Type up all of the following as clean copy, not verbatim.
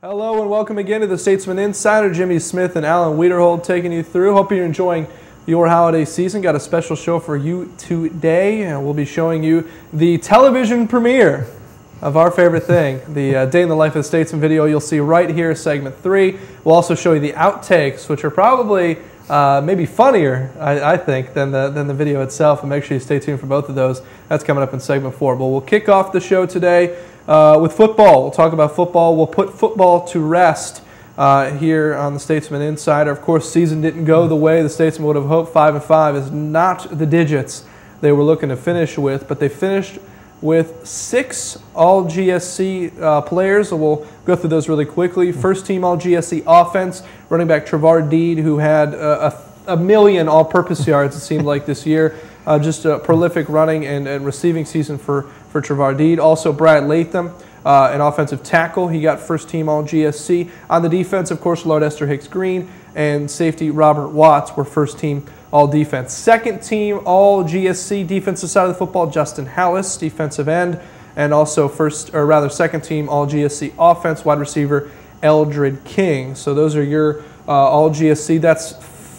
Hello and welcome again to the Statesman Insider. Jimmy Smith and Alan Wiederhold taking you through. Hope you're enjoying your holiday season. Got a special show for you today, and we'll be showing you the television premiere of our favorite thing, the Day in the Life of the Statesman video. You'll see right here, segment 3. We'll also show you the outtakes, which are probably maybe funnier, I think, than the video itself. And make sure you stay tuned for both of those. That's coming up in segment 4. But we'll kick off the show today with football. We'll talk about football. We'll put football to rest here on the Statesman Insider. Of course, season didn't go the way the Statesman would have hoped. 5-5 is not the digits they were looking to finish with, but they finished with 6 All-GSC players. So we'll go through those really quickly. First team All-GSC offense, running back Trevor Deed, who had a million all-purpose yards, it seemed like, this year. Just a prolific running and receiving season for Trevor Deed. Also, Brad Latham, an offensive tackle. He got first team All-GSC. On the defense, of course, Lord Esther Hicks-Green and safety Robert Watts were first team All-Defense. Second team All-GSC defensive side of the football, Justin Hallis, defensive end, and also second team All-GSC offense, wide receiver Eldred King. So those are your All-GSC.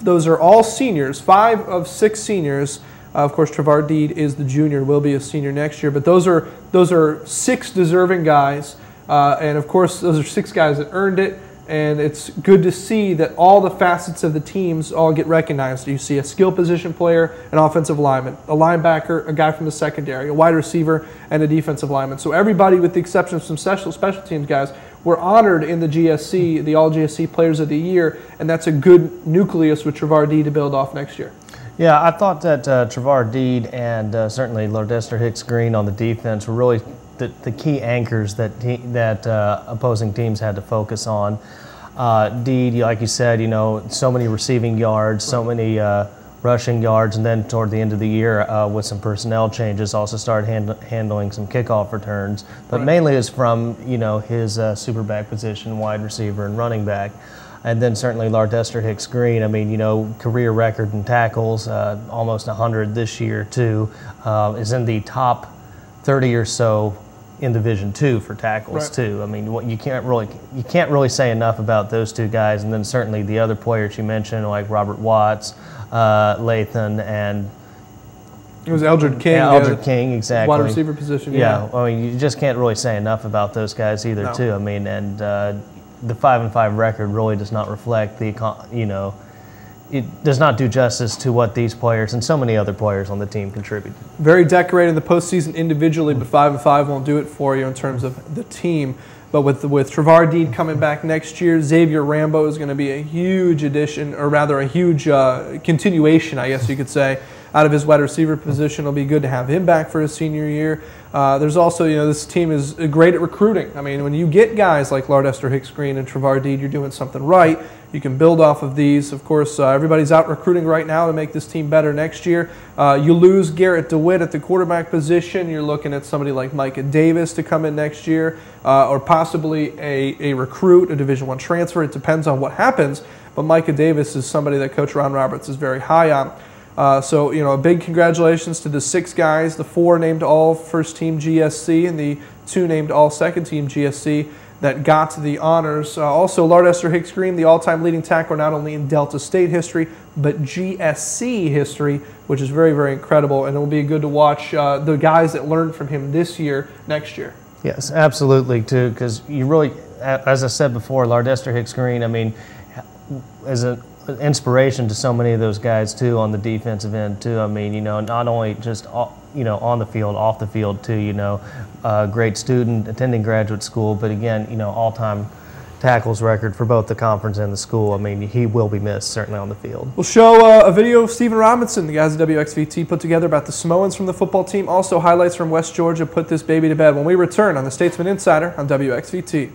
Those are all seniors, 5 of 6 seniors. Of course, Trevor Deed is the junior, will be a senior next year. But those are 6 deserving guys, and of course, those are 6 guys that earned it. And it's good to see that all the facets of the teams all get recognized. You see a skill position player, an offensive lineman, a linebacker, a guy from the secondary, a wide receiver, and a defensive lineman. So everybody, with the exception of some special teams guys, were honored in the GSC, the All-GSC Players of the Year, and that's a good nucleus with Trevor Deed to build off next year. Yeah, I thought that Trevor Deed and certainly Lord Esther Hicks-Green on the defense were really the key anchors that opposing teams had to focus on. Deed, like you said, so many receiving yards, so many rushing yards, and then toward the end of the year with some personnel changes, also started handling some kickoff returns. But mainly is from his super back position, wide receiver and running back. And then certainly Lord Esther Hicks-Green, career record in tackles, almost 100 this year too, is in the top 30 or so in Division II for tackles too. You can't really say enough about those 2 guys. And then certainly the other players you mentioned, like Robert Watts, Latham, and it was Eldred King. Yeah, Eldred King, exactly. Wide receiver position. Yeah, you just can't really say enough about those guys either too. The 5-5 record really does not reflect it does not do justice to what these players and so many other players on the team contributed. Very decorated in the postseason individually, but 5-5 won't do it for you in terms of the team. But with Trevor Deed coming back next year, Xavier Rambo is going to be a huge addition, or rather a huge continuation, I guess you could say, out of his wide receiver position. It'll be good to have him back for his senior year. There's also, this team is great at recruiting. When you get guys like Lord Esther Hicks-Green and Trevor Deed, you're doing something right. You can build off of these. Of course, everybody's out recruiting right now to make this team better next year. You lose Garrett DeWitt at the quarterback position. You're looking at somebody like Micah Davis to come in next year, or possibly a recruit, a Division I transfer. It depends on what happens. But Micah Davis is somebody that Coach Ron Roberts is very high on. So, a big congratulations to the 6 guys, the 4 named all first team GSC and the 2 named all second team GSC that got the honors. Also, Lord Esther Hicks-Green, the all-time leading tackler not only in Delta State history, but GSC history, which is very, very incredible. And it will be good to watch the guys that learned from him this year, next year. Yes, absolutely, too, because you really, as I said before, Lord Esther Hicks-Green, as an inspiration to so many of those guys too on the defensive end too. Not only just on the field, off the field too. Great student, attending graduate school, but again, all-time tackles record for both the conference and the school. He will be missed certainly on the field. We'll show a video of Stephen Robinson, the guys at WXVT put together about the Samoans from the football team. Also highlights from West Georgia put this baby to bed when we return on the Statesman Insider on WXVT.